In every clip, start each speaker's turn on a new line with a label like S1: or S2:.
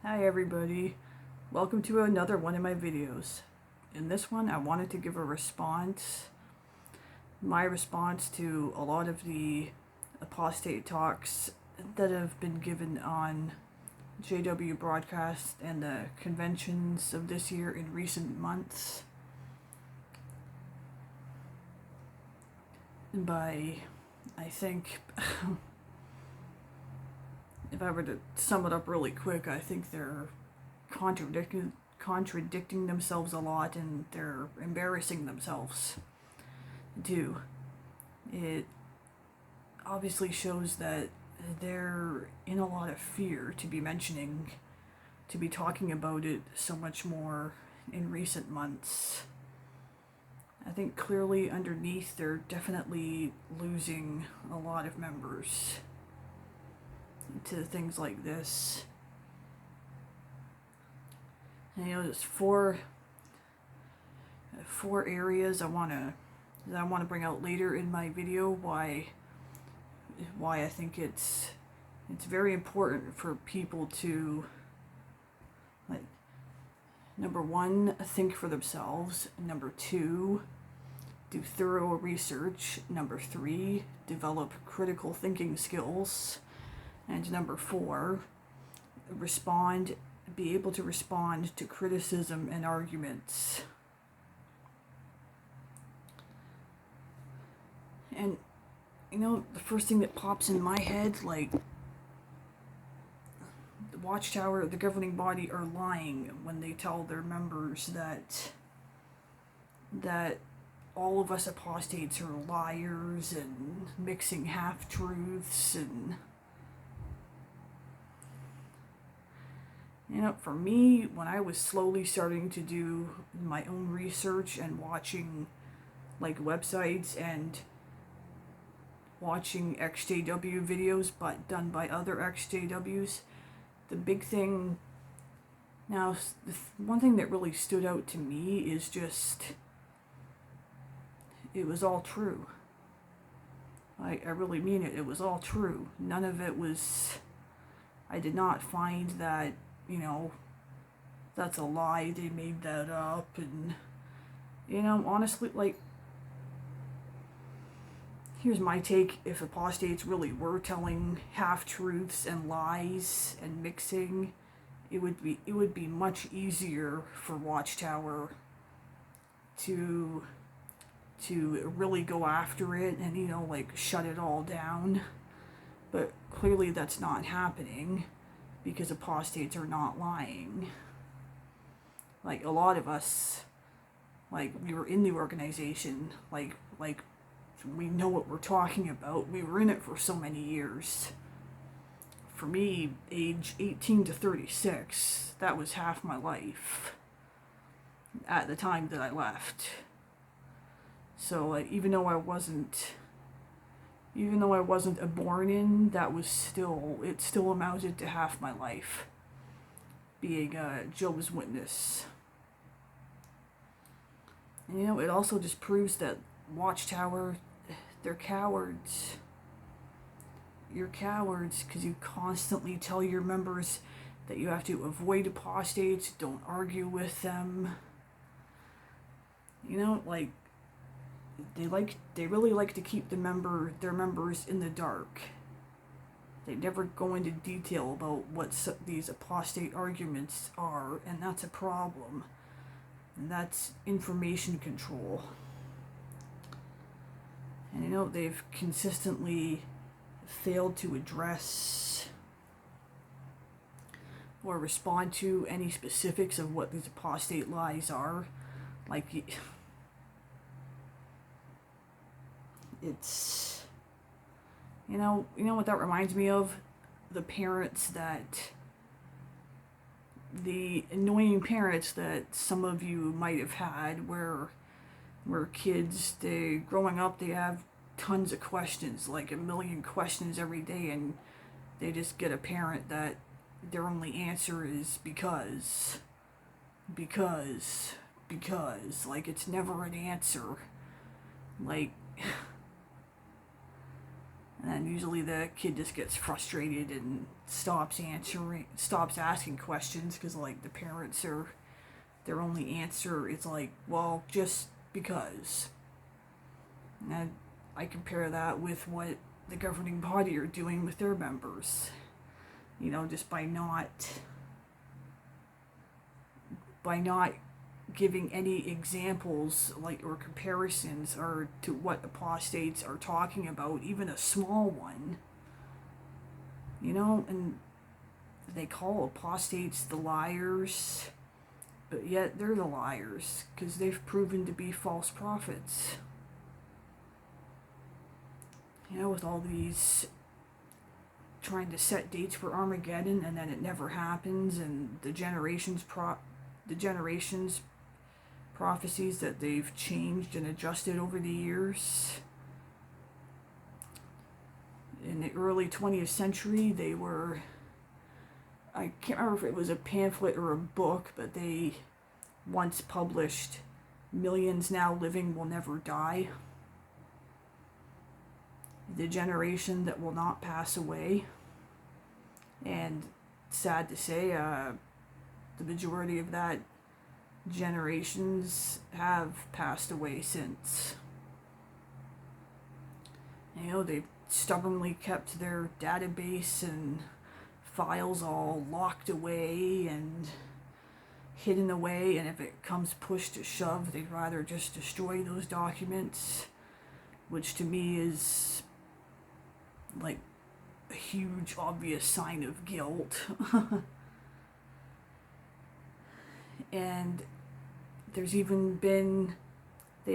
S1: Hi everybody, welcome to another one of my videos. In this one I wanted to give a response, my response to a lot of the apostate talks that have been given on JW broadcast and the conventions of this year in recent months. And by, I think, if I were to sum it up really quick, I think they're contradicting themselves a lot, and they're embarrassing themselves too. It obviously shows that they're in a lot of fear to be talking about it so much more in recent months. I think clearly underneath they're definitely losing a lot of members to things like this. And, there's four areas I want to bring out later in my video why I think it's very important for people to, like, number one, think for themselves. Number two, do thorough research. Number three, develop critical thinking skills. And number four, be able to respond to criticism and arguments. And, the first thing that pops in my head, like, the Watchtower, the governing body, are lying when they tell their members that all of us apostates are liars and mixing half-truths. And for me, when I was slowly starting to do my own research and watching, like, websites and watching XJW videos but done by other XJWs, the big thing, now, one thing that really stood out to me is just, it was all true. I really mean it. It was all true. None of it was, I did not find that, that's a lie, they made that up. And, honestly, like, here's my take. If apostates really were telling half-truths and lies and mixing, it would be much easier for Watchtower to really go after it and, like, shut it all down. But clearly that's not happening, because apostates are not lying. Like, a lot of us, like, we were in the organization, like we know what we're talking about. We were in it for so many years. For me, age 18 to 36, that was half my life at the time that I left. So, like, even though I wasn't a born-in, it still amounted to half my life, being a Jehovah's Witness. And, it also just proves that Watchtower, they're cowards. You're cowards because you constantly tell your members that you have to avoid apostates, don't argue with them. Like, they really like to keep their members in the dark. They never go into detail about what these apostate arguments are, and that's a problem. And that's information control. And they've consistently failed to address or respond to any specifics of what these apostate lies are. Like, it's, what that reminds me of? The annoying parents that some of you might have had, where kids, growing up, they have tons of questions, like a million questions every day, and they just get a parent that their only answer is because, like, it's never an answer. Like, And usually the kid just gets frustrated and stops asking questions because like the parents are, their only answer is like, well, just because. And I compare that with what the governing body are doing with their members. You know, just by not giving any examples like or comparisons or to what apostates are talking about, even a small one. You know, and they call apostates the liars, but yet they're the liars because they've proven to be false prophets. You know, with all these trying to set dates for Armageddon and then it never happens, and the generations prophecies that they've changed and adjusted over the years. In the early 20th century, they were, I can't remember if it was a pamphlet or a book, but they once published, "Millions now living will never die. The generation that will not pass away." And sad to say, the majority of that generations have passed away since. You know, they've stubbornly kept their database and files all locked away and hidden away, and if it comes push to shove, they'd rather just destroy those documents, which to me is like a huge obvious sign of guilt. And they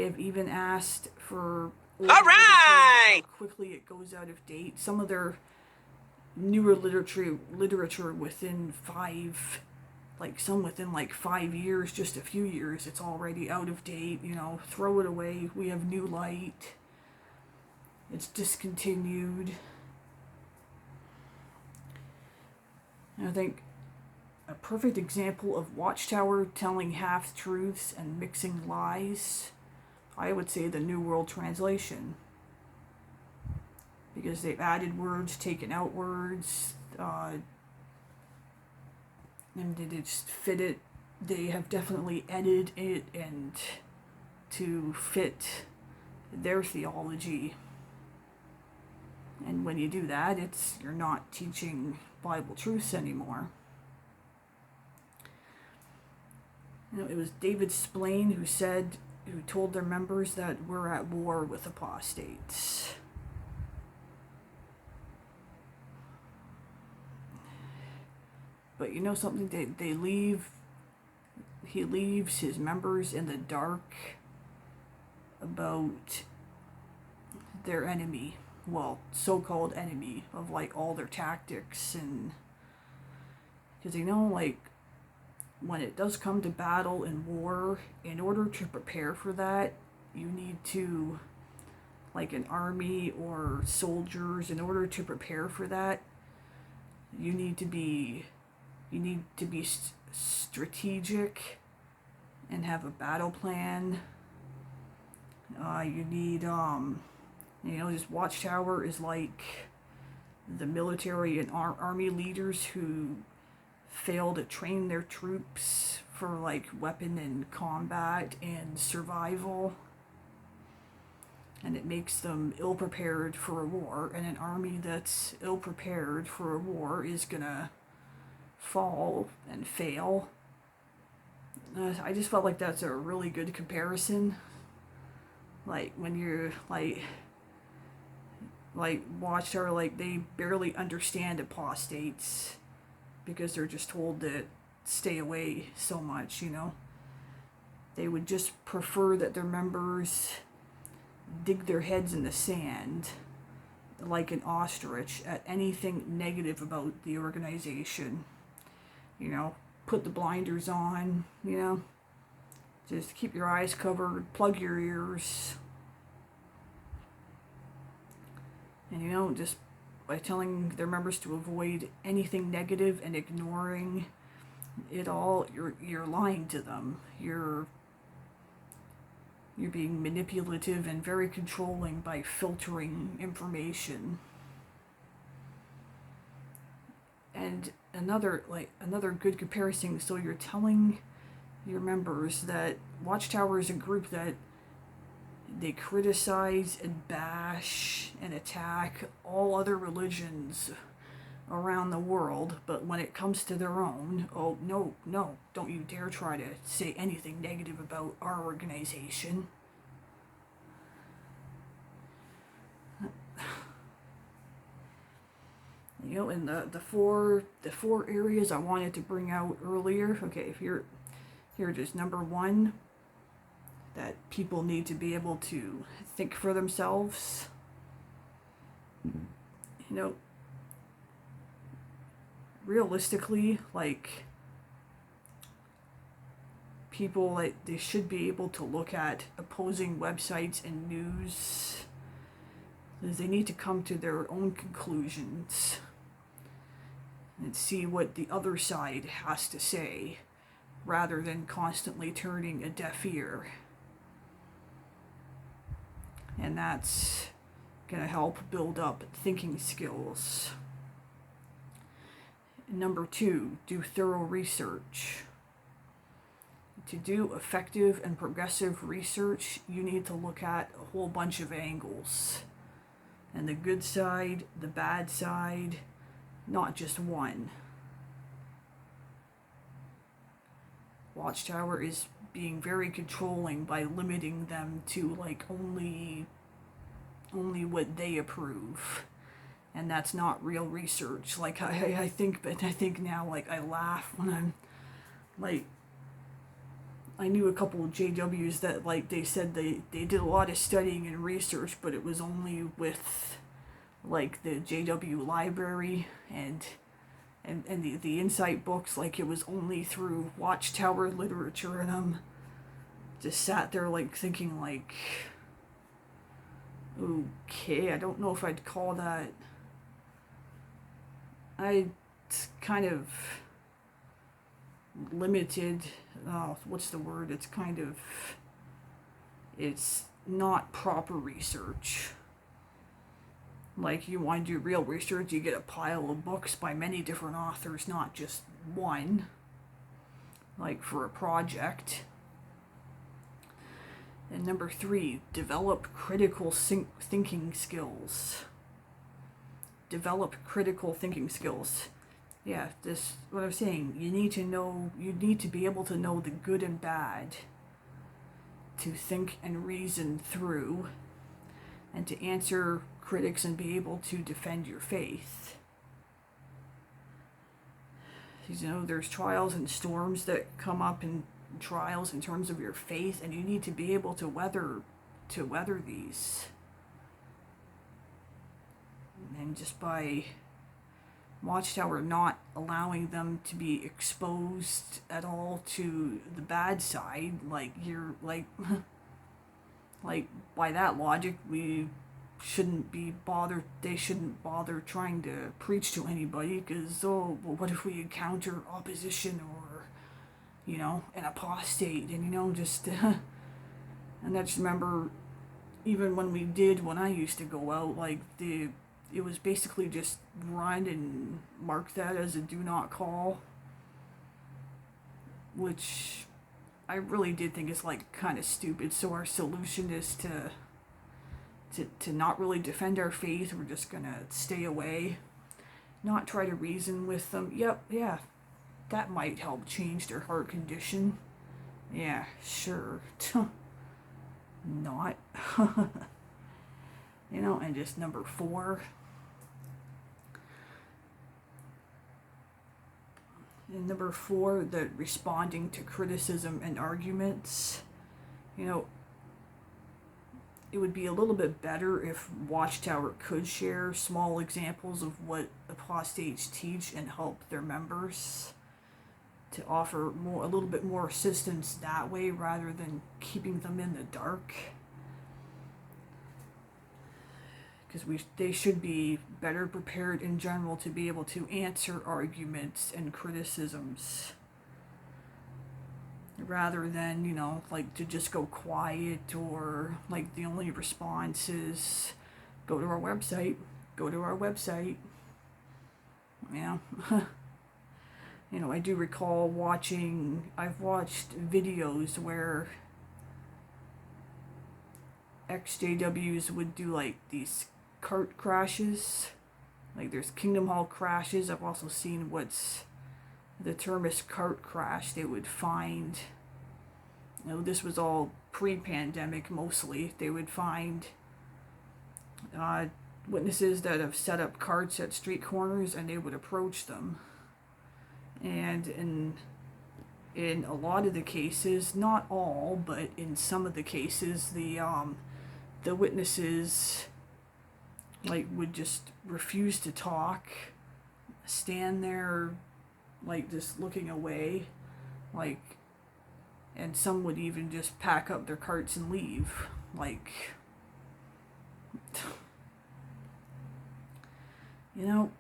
S1: have even asked for all right, how quickly it goes out of date. Some of their newer literature within 5 years, just a few years, it's already out of date. You know, throw it away. We have new light. It's discontinued. And I think a perfect example of Watchtower telling half-truths and mixing lies, I would say the New World Translation. Because they've added words, taken out words, and they just fit it. They have definitely edited it and to fit their theology. And when you do that, you're not teaching Bible truths anymore. You know, it was David Splain who told their members that we're at war with apostates. But you know something? He leaves his members in the dark about their enemy. Well, so-called enemy of like all their tactics, and because they know like when it does come to battle and war, in order to prepare for that, you need to, like an army or soldiers, in order to prepare for that, you need to be strategic and have a battle plan. You need this Watchtower is like the military and army leaders who fail to train their troops for like weapon and combat and survival, and it makes them ill-prepared for a war. And an army that's ill-prepared for a war is gonna fall and fail. I just felt like that's a really good comparison. Like when you're like Watchtower, like they barely understand apostates because they're just told to stay away so much, you know. They would just prefer that their members dig their heads in the sand like an ostrich at anything negative about the organization. You know, put the blinders on, you know. Just keep your eyes covered, plug your ears. And you know, just by telling their members to avoid anything negative and ignoring it all, you're lying to them. You're being manipulative and very controlling by filtering information. And another good comparison, so you're telling your members that Watchtower is a group that they criticize and bash and attack all other religions around the world, but when it comes to their own, oh no, don't you dare try to say anything negative about our organization. You know, in the four areas I wanted to bring out earlier. Okay, here it is. Number one, that people need to be able to think for themselves. You know, realistically, like, people, like, they should be able to look at opposing websites and news. They need to come to their own conclusions and see what the other side has to say, rather than constantly turning a deaf ear. And that's going to help build up thinking skills. Number two, do thorough research. To do effective and progressive research, you need to look at a whole bunch of angles. And the good side, the bad side, not just one. Watchtower is being very controlling by limiting them to, like, only what they approve, and that's not real research. Like, I think now, like, I laugh when I'm like, I knew a couple of JWs that, like, they said they did a lot of studying and research, but it was only with, like, the JW library and the insight books. Like, it was only through Watchtower literature, and I'm just sat there, like, thinking, like, okay, I don't know if I'd call that. It's kind of limited. What's the word? It's not proper research. Like, you want to do real research, you get a pile of books by many different authors, not just one, like for a project. And number three, develop critical thinking skills. Develop critical thinking skills. Yeah, this, what I'm saying, you need to be able to know the good and bad, to think and reason through, and to answer critics and be able to defend your faith. You know, there's trials and storms that come up, in trials in terms of your faith, and you need to be able to weather these. And just by Watchtower not allowing them to be exposed at all to the bad side, like, you're like like, by that logic, they shouldn't bother trying to preach to anybody, because, well, what if we encounter opposition, or, you know, an apostate, and, you know, just and I just remember, even when I used to go out, like, it was basically just run and mark that as a do not call, which I really did think is, like, kind of stupid. So our solution is to not really defend our faith. We're just gonna stay away, not try to reason with them. Yep, yeah, that might help change their heart condition. Yeah, sure. Not. You know, and just number four. And number four, the responding to criticism and arguments. You know, it would be a little bit better if Watchtower could share small examples of what apostates teach and help their members, to offer a little bit more assistance that way, rather than keeping them in the dark. Because they should be better prepared in general to be able to answer arguments and criticisms, rather than, you know, like, to just go quiet, or, like, the only response is go to our website. Yeah. You know, I do recall I've watched videos where XJWs would do like these cart crashes. Like there's Kingdom Hall crashes. I've also seen the term is cart crash. They would find, you know, this was all pre-pandemic mostly. They would find witnesses that have set up carts at street corners, and they would approach them. And in a lot of the cases, not all, but in some of the cases, the witnesses like would just refuse to talk, stand there like just looking away, like, and some would even just pack up their carts and leave, like, you know,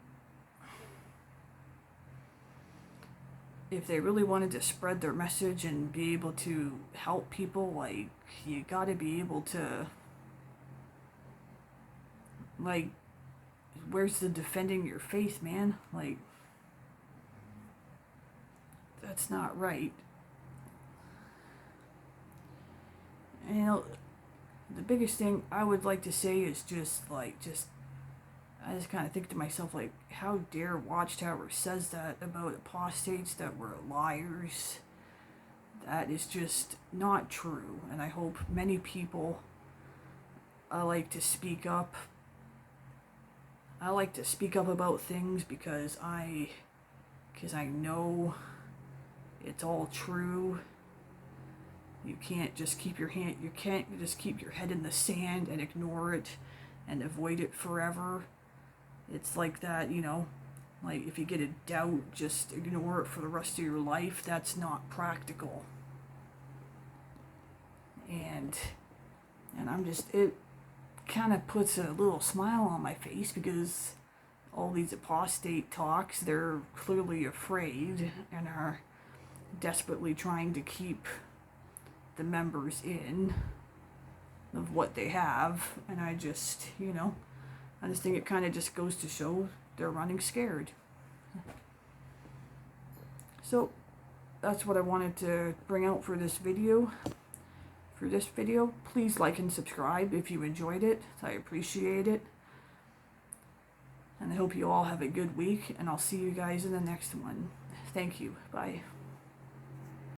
S1: if they really wanted to spread their message and be able to help people, like, you gotta be able to, like, where's the defending your faith, man? Like, that's not right. And, you know, the biggest thing I would like to say is I just kind of think to myself, like, how dare Watchtower says that about apostates that were liars? That is just not true, and I hope many people like to speak up. I like to speak up about things because I know it's all true. You can't just keep your head in the sand and ignore it and avoid it forever. It's like that, you know, like if you get a doubt, just ignore it for the rest of your life. That's not practical. And it kind of puts a little smile on my face because all these apostate talks, they're clearly afraid and are desperately trying to keep the members in of what they have. And I just think it kind of just goes to show they're running scared. So that's what I wanted to bring out for this video. Please like and subscribe if you enjoyed it. I appreciate it. And I hope you all have a good week, and I'll see you guys in the next one. Thank you. Bye.